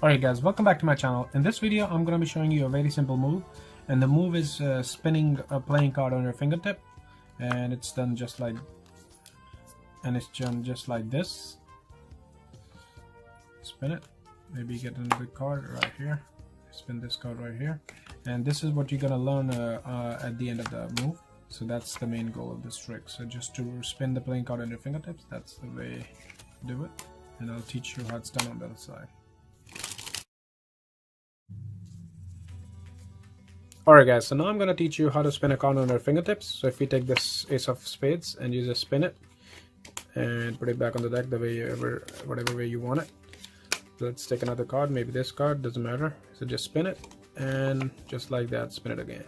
Alright guys, welcome back to my channel. In this video I'm going to be showing you a very simple move, and the move is spinning a playing card on your fingertip, and it's done just like this. Spin it, maybe get another card right here, spin this card right here, and this is what you're going to learn at the end of the move. So that's the main goal of this trick. So just to spin the playing card on your fingertips, that's the way to do it, and I'll teach you how it's done on the other side. Alright guys, so now I'm going to teach you how to spin a card on your fingertips. So if you take this Ace of Spades and you just spin it and put it back on the deck the way whatever way you want it. So let's take another card, maybe this card, doesn't matter. So just spin it and just like that, spin it again.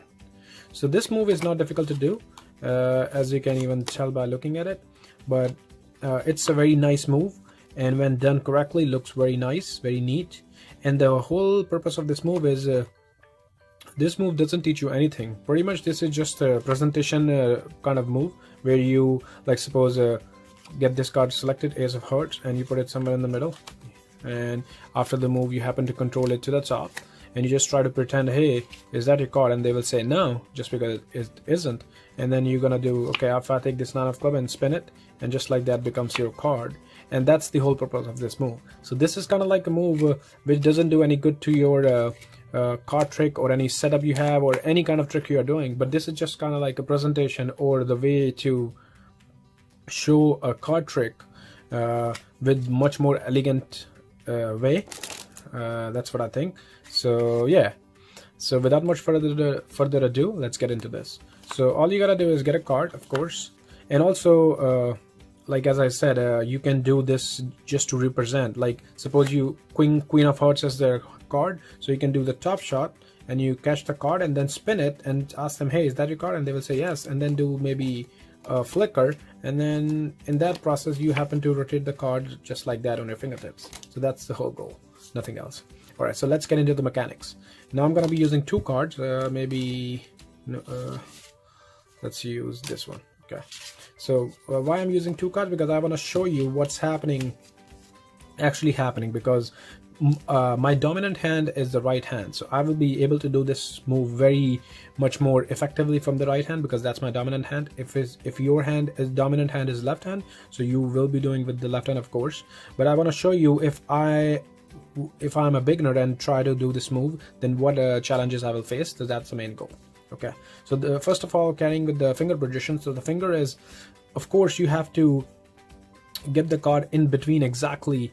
So this move is not difficult to do, as you can even tell by looking at it, but it's a very nice move, and when done correctly looks very nice, very neat. And the whole purpose of this move is this move doesn't teach you anything. Pretty much this is just a presentation kind of move, where you, like, suppose get this card selected, Ace of Hearts, and you put it somewhere in the middle, and after the move you happen to control it to the top, and you just try to pretend, hey, is that your card? And they will say no, just because it isn't. And then you're gonna do, okay, if I take this Nine of Clubs and spin it, and just like that becomes your card. And that's the whole purpose of this move. So this is kind of like a move which doesn't do any good to your card trick or any setup you have or any kind of trick you are doing, but this is just kind of like a presentation or the way to show a card trick with much more elegant way. That's what I think. So yeah, so without much further ado, let's get into this. So all you gotta do is get a card, of course, and also like as I said, you can do this just to represent, like suppose you Queen of Hearts as their card, so you can do the top shot and you catch the card and then spin it and ask them, hey, is that your card? And they will say yes, and then do maybe a flicker, and then in that process you happen to rotate the card just like that on your fingertips. So that's the whole goal, nothing else. All right, so let's get into the mechanics. Now I'm going to be using two cards, maybe let's use this one. Okay, so why I'm using two cards? Because I want to show you what's actually happening, because my dominant hand is the right hand, so I will be able to do this move very much more effectively from the right hand, because that's my dominant hand. If your dominant hand is left hand, so you will be doing with the left hand, of course. But I want to show you if I'm a beginner and try to do this move, then what challenges I will face. So that's the main goal. Okay, so first of all, carrying with the finger position. So the finger is, of course, you have to get the card in between exactly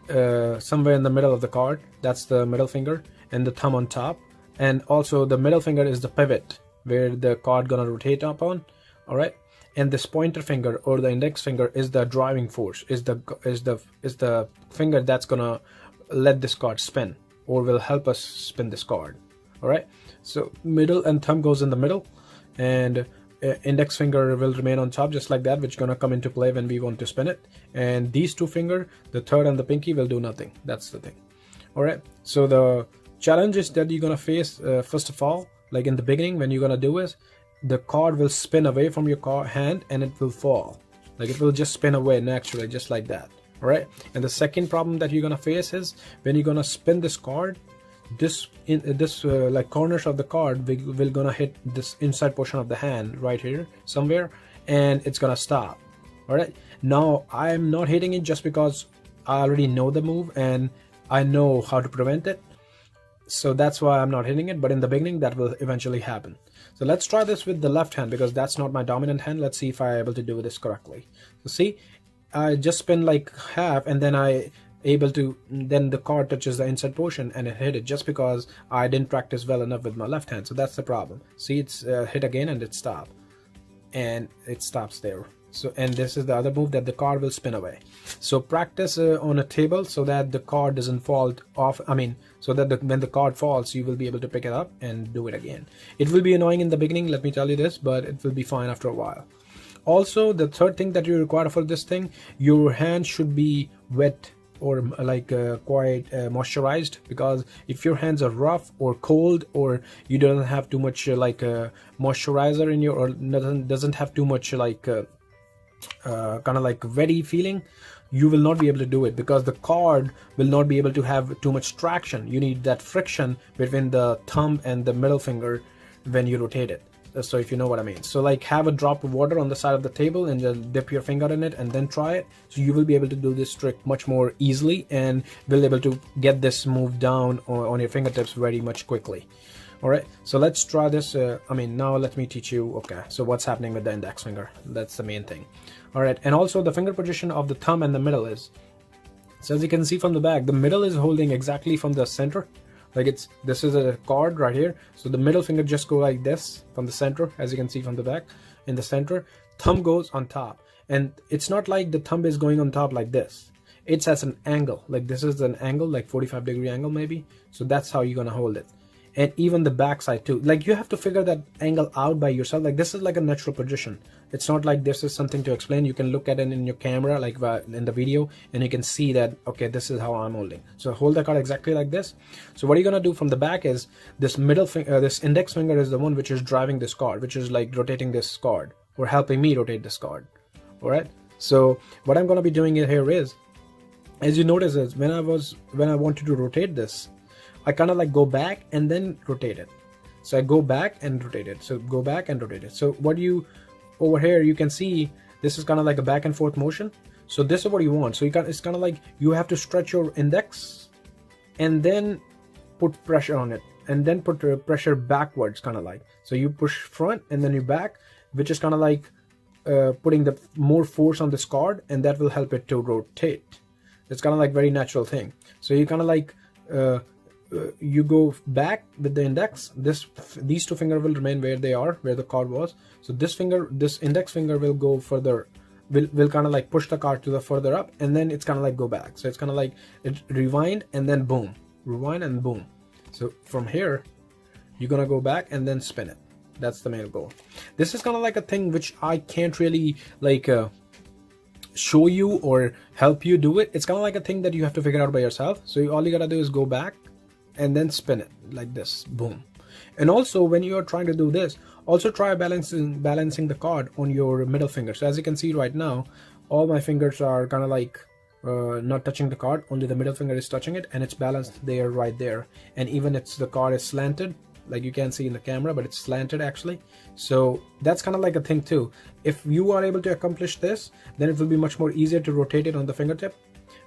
somewhere in the middle of the card. That's the middle finger, and the thumb on top, and also the middle finger is the pivot where the card gonna rotate upon. All right, and this pointer finger or the index finger is the driving force, is the finger that's gonna let this card spin or will help us spin this card. All right, so middle and thumb goes in the middle, and index finger will remain on top just like that, which gonna come into play when we want to spin it. And these two finger, the third and the pinky, will do nothing. That's the thing. All right, so the challenges that you're gonna face, first of all, like in the beginning, when you're gonna do is the card will spin away from your hand and it will fall, like it will just spin away naturally, just like that. All right, and the second problem that you're gonna face is when you're gonna spin this card, like corners of the card will gonna hit this inside portion of the hand right here somewhere, and it's gonna stop. All right, now I'm not hitting it just because I already know the move and I know how to prevent it, so that's why I'm not hitting it. But in the beginning that will eventually happen. So let's try this with the left hand, because that's not my dominant hand. Let's see if I'm able to do this correctly. So see, I just spin like half, and then then the card touches the inside portion and it hit it, just because I didn't practice well enough with my left hand. So that's the problem. See, it's hit again and it stopped, and it stops there. So, and this is the other move that the card will spin away. So practice on a table so that the card doesn't fall off. I mean, so that when the card falls, you will be able to pick it up and do it again. It will be annoying in the beginning, let me tell you this, but it will be fine after a while. Also, the third thing that you require for this thing, your hand should be wet or like quite moisturized, because if your hands are rough or cold, or you don't have too much like moisturizer in your, or doesn't have too much like kind of like wetty feeling, you will not be able to do it because the card will not be able to have too much traction. You need that friction between the thumb and the middle finger when you rotate it. So if you know what I mean. So like have a drop of water on the side of the table and just dip your finger in it and then try it. So you will be able to do this trick much more easily and will be able to get this move down on your fingertips very much quickly. All right, so let's try this. Now let me teach you. Okay, so what's happening with the index finger? That's the main thing. All right, and also the finger position of the thumb and the middle is, so as you can see from the back, the middle is holding exactly from the center. Like this is a card right here, so the middle finger just go like this from the center, as you can see from the back. In the center, thumb goes on top, and it's not like the thumb is going on top like this. It's at an angle, like this is an angle, like 45-degree angle maybe. So that's how you're gonna hold it. And even the back side too, like you have to figure that angle out by yourself. Like this is like a natural position. It's not like this is something to explain. You can look at it in your camera, like in the video, and you can see that, okay, this is how I'm holding. So hold the card exactly like this. So what you're gonna do from the back is this middle finger, this index finger is the one which is driving this card, which is like rotating this card or helping me rotate this card. All right, so what I'm gonna be doing here is, as you notice, is when I wanted to rotate this, I kind of like go back and then rotate it. So I go back and rotate it. So go back and rotate it. So what you over here, you can see this is kind of like a back and forth motion. So this is what you want. So it's kind of like you have to stretch your index and then put pressure on it and then put pressure backwards, kind of like. So you push front and then you back, which is kind of like putting the more force on this card, and that will help it to rotate. It's kind of like very natural thing. So you kind of like you go back with the index. These two fingers will remain where they are, where the card was. So this index finger will go further, will kind of like push the card to the further up, and then it's kind of like go back. So it's kind of like it rewind and then boom, rewind and boom. So from here you're gonna go back and then spin it. That's the main goal. This is kind of like a thing which I can't really like show you or help you do it. It's kind of like a thing that you have to figure out by yourself. So all you gotta do is go back and then spin it like this, boom. And also when you are trying to do this, also try balancing the card on your middle finger. So as you can see right now, all my fingers are kind of like not touching the card, only the middle finger is touching it, and it's balanced there, right there. And even the card is slanted, like you can see in the camera, but it's slanted actually. So that's kind of like a thing too. If you are able to accomplish this, then it will be much more easier to rotate it on the fingertip.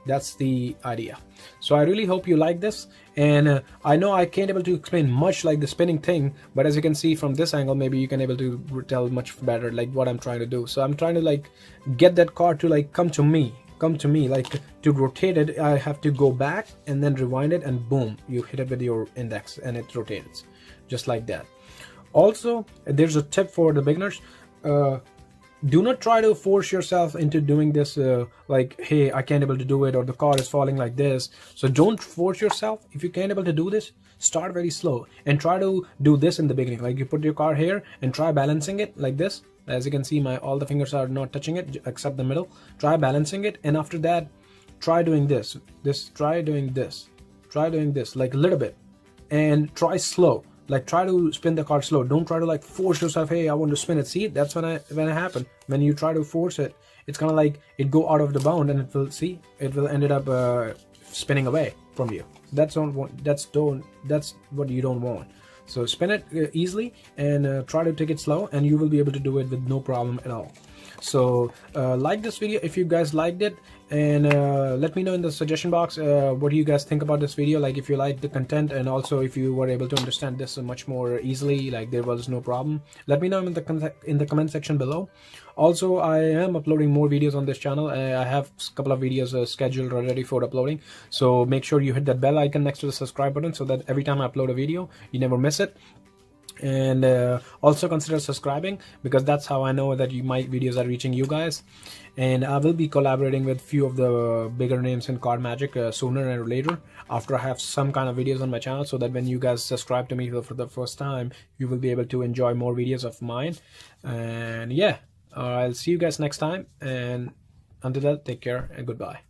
That's the idea. So I really hope you like this, and I know I can't able to explain much like the spinning thing, but as you can see from this angle, maybe you can able to tell much better like what I'm trying to do. So I'm trying to like get that card to like come to me, like to rotate it. I have to go back and then rewind it, and boom, you hit it with your index and it rotates just like that. Also, there's a tip for the beginners. Do not try to force yourself into doing this like, hey, I can't able to do it, or the card is falling like this. So don't force yourself. If you can't able to do this, start very slow and try to do this in the beginning. Like you put your card here and try balancing it like this. As you can see, all the fingers are not touching it except the middle. Try balancing it, and after that try doing this, try doing this like a little bit, and try slow. Like try to spin the card slow. Don't try to like force yourself, hey, I want to spin it. See, that's when it happen. When you try to force it, it's kind of like it go out of the bound, and it will ended up spinning away from you. That's what you don't want. So spin it easily and try to take it slow, and you will be able to do it with no problem at all. So like this video if you guys liked it, and let me know in the suggestion box what do you guys think about this video, like if you like the content, and also if you were able to understand this much more easily, like there was no problem. Let me know in the comment section below. Also, I am uploading more videos on this channel. I have a couple of videos scheduled already for uploading, so make sure you hit that bell icon next to the subscribe button so that every time I upload a video you never miss it. And also consider subscribing, because that's how I know that my videos are reaching you guys. And I will be collaborating with few of the bigger names in card magic sooner or later, after I have some kind of videos on my channel, so that when you guys subscribe to me for the first time, you will be able to enjoy more videos of mine. And yeah, I'll see you guys next time, and until that, take care and goodbye.